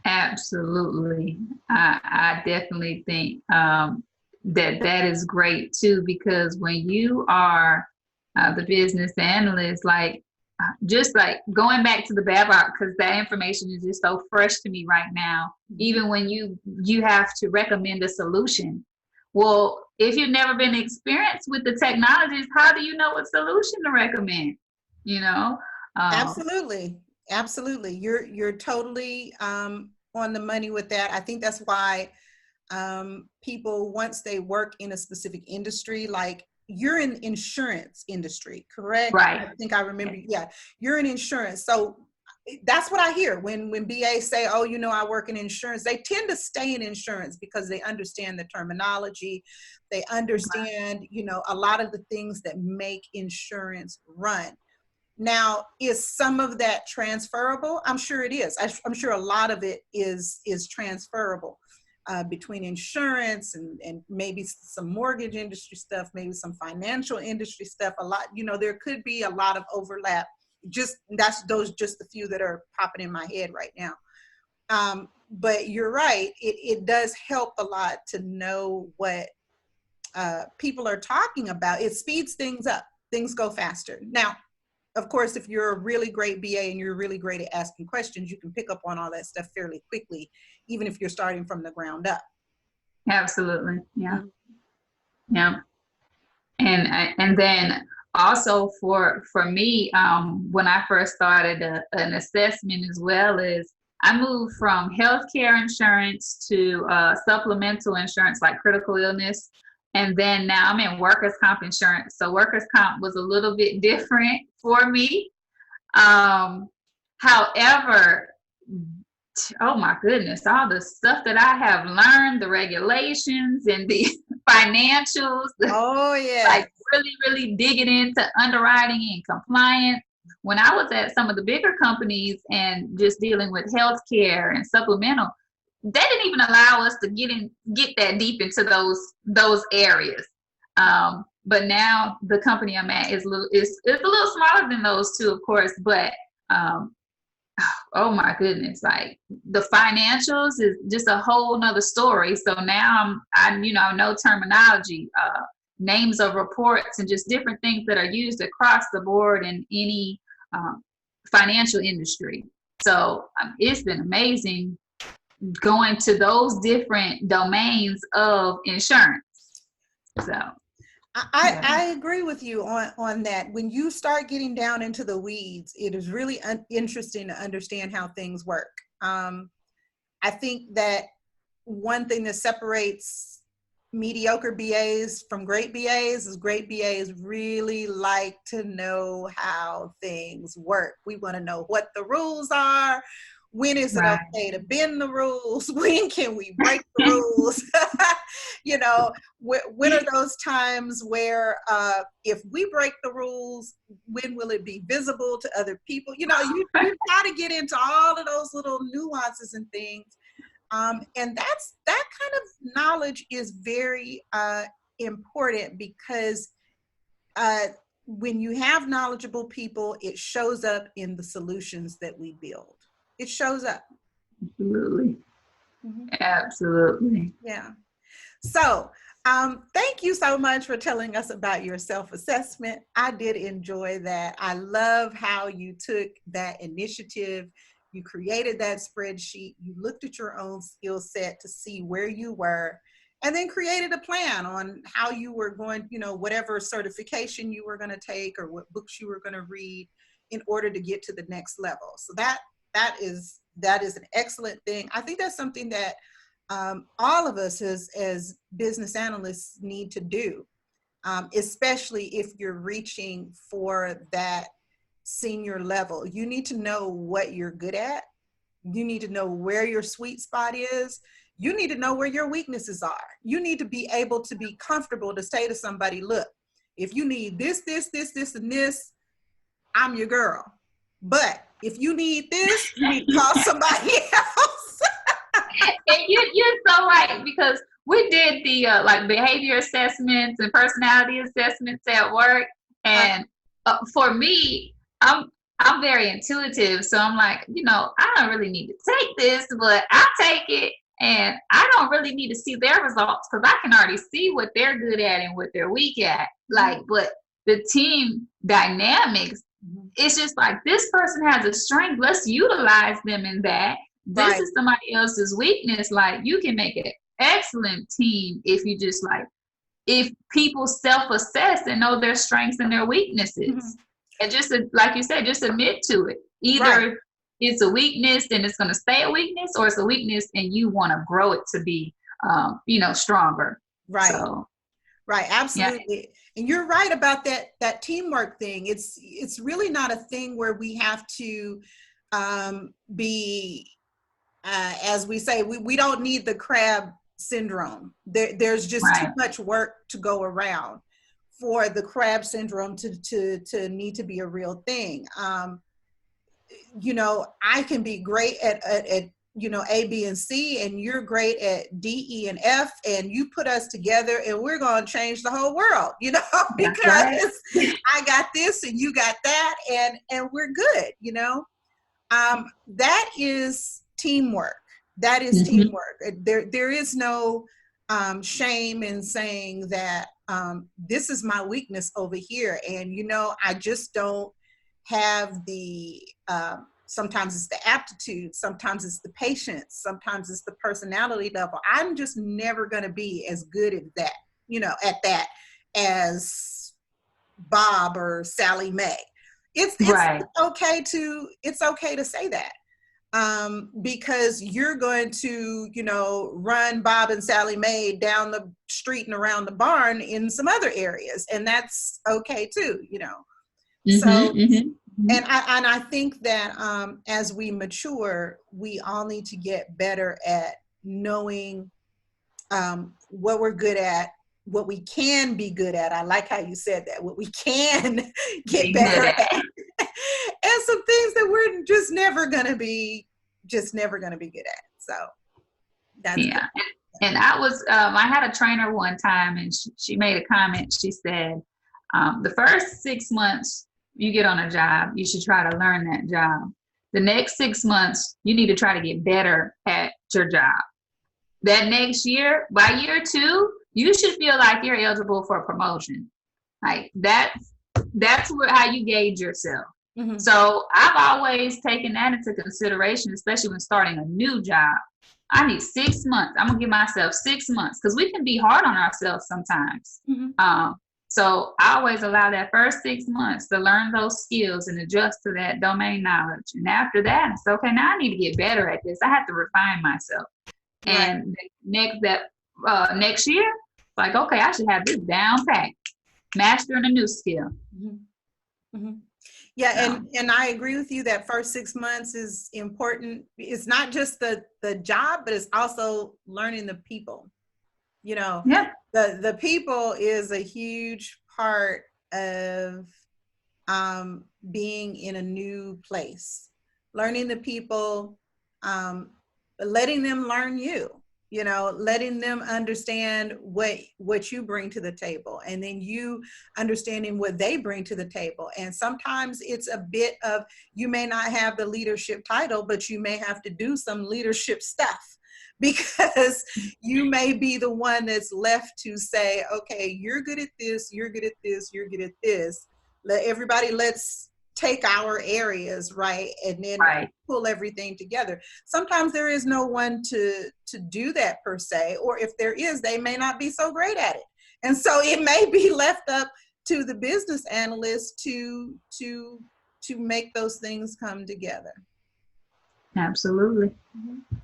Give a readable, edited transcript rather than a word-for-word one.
Absolutely. I definitely think that is great too, because when you are the business analyst, like just like going back to the Babcock, because that information is just so fresh to me right now. Mhm. Even when you have to recommend a solution, well, if you've never been experienced with the technologies, how do you know what solution to recommend? You know, um, Absolutely. Absolutely. You're totally on the money with that. I think that's why people, once they work in a specific industry, like you're in insurance industry, correct? I right. think I remember. Yeah, you're in insurance. So that's what I hear when BAs say, "Oh, I work in insurance." They tend to stay in insurance because they understand the terminology. They understand, a lot of the things that make insurance run. Now, is some of that transferable? I'm sure it is. I'm sure a lot of it is transferable between insurance and maybe some mortgage industry stuff, maybe some financial industry stuff. A lot, there could be a lot of overlap. That's those just the few that are popping in my head right now. But you're right. It does help a lot to know what people are talking about. It speeds things up. Things go faster. Now, of course, if you're a really great BA and you're really great at asking questions, you can pick up on all that stuff fairly quickly, even if you're starting from the ground up. Absolutely. Yeah. Mhm. Yeah. And then also for me, when I first started an assessment as well, is I moved from healthcare insurance to supplemental insurance like critical illness, and then now I'm in workers' comp insurance. So workers' comp was a little bit different for me. Um, However, oh my goodness, all the stuff that I have learned, the regulations and the financials, Oh, yeah. like really, really digging into underwriting and compliance. When I was at some of the bigger companies and just dealing with healthcare and supplemental, they didn't even allow us to get that deep into those areas. But now the company I'm at is a little smaller than those two, of course, but um, oh my goodness, like the financials is just a whole nother story. So now I know terminology, names of reports and just different things that are used across the board in any um, financial industry. So it's been amazing going to those different domains of insurance. So I, yeah. I agree with you on that. When you start getting down into the weeds, it is really interesting to understand how things work. I think that one thing that separates mediocre BAs from great BAs is great BAs really like to know how things work. We want to know what the rules are. When is it Right. okay to bend the rules? When can we break the rules? you know, when are those times where if we break the rules, when will it be visible to other people? You got to get into all of those little nuances and things. And that kind of knowledge is very important because uh, when you have knowledgeable people, it shows up in the solutions that we build. It shows up. Absolutely. Mhm. Absolutely. Yeah. So, thank you so much for telling us about your self-assessment. I did enjoy that. I love how you took that initiative. You created that spreadsheet. You looked at your own skill set to see where you were, and then created a plan on how you were going, whatever certification you were going to take or what books you were going to read in order to get to the next level. So that is an excellent thing. I think that's something that all of us as business analysts need to do, especially if you're reaching for that senior level. You need to know what you're good at. You need to know where your sweet spot is. You need to know where your weaknesses are. You need to be able to be comfortable to say to somebody, look, if you need this, and this, I'm your girl. But if you need this, you need to call somebody else. And you're so right, because we did the like behavior assessments and personality assessments at work, and for me, I'm I'm very intuitive. So I'm like, I don't really need to take this, but I'll take it. And I don't really need to see their results because I can already see what they're good at and what they're weak at. Like, but the team dynamics, it's just like this person has a strength. Let's utilize them in that. This is somebody else's weakness. Like, you can make an excellent team if you just if people self-assess and know their strengths and their weaknesses. And just like you said, just admit to it. Either it's a weakness and it's going to stay a weakness, or it's a weakness and you want to grow it to be, stronger. Right. So, right. Absolutely. Yeah. And you're right about that teamwork thing. It's really not a thing where we have to be, as we say, we don't need the crab syndrome. There's just too much work to go around for the crab syndrome to need to be a real thing. I can be great at A, B, and C, and you're great at D, E, and F, and you put us together and we're going to change the whole world, because I got this and you got that, and we're good, that is teamwork. That is teamwork. There is no shame in saying that this is my weakness over here, and I just don't have the sometimes it's the aptitude, sometimes it's the patience, sometimes it's the personality level. I'm just never going to be as good at that as Bob or Sally Mae. It's okay to say that. Because you're going to, run Bob and Sally Mae down the street and around the barn in some other areas, and that's okay too, So, and I think that as we mature, we all need to get better at knowing what we're good at, what we can be good at. I like how you said that, what we can get better at. And some things that we're just never going to be good at. So that's good. And I was, I had a trainer one time, and she made a comment. She said, the first 6 months you get on a job, you should try to learn that job. The next 6 months, you need to try to get better at your job. That next year, by year 2, you should feel like you're eligible for a promotion. Like that's how you gauge yourself. So I've always taken that into consideration, especially when starting a new job. I need 6 months. I'm gonna give myself 6 months, because we can be hard on ourselves sometimes. So I always allow that first 6 months to learn those skills and adjust to that domain knowledge. And after that, it's okay. Now I need to get better at this. I have to refine myself. And next year, like, okay, I should have this down pat, mastering a new skill. Yeah, and I agree with you that first 6 months is important. It's not just the job, but it's also learning the people. The people is a huge part of being in a new place. Learning the people, letting them learn you. Letting them understand what you bring to the table, and then you understanding what they bring to the table. And sometimes it's a bit of, you may not have the leadership title, but you may have to do some leadership stuff, because you may be the one that's left to say, okay, you're good at this, you're good at this, you're good at this. Let's take our areas, right, and then pull everything together. Sometimes there is no one to do that per se, or if there is, they may not be so great at it, and so it may be left up to the business analyst to make those things come together. Absolutely.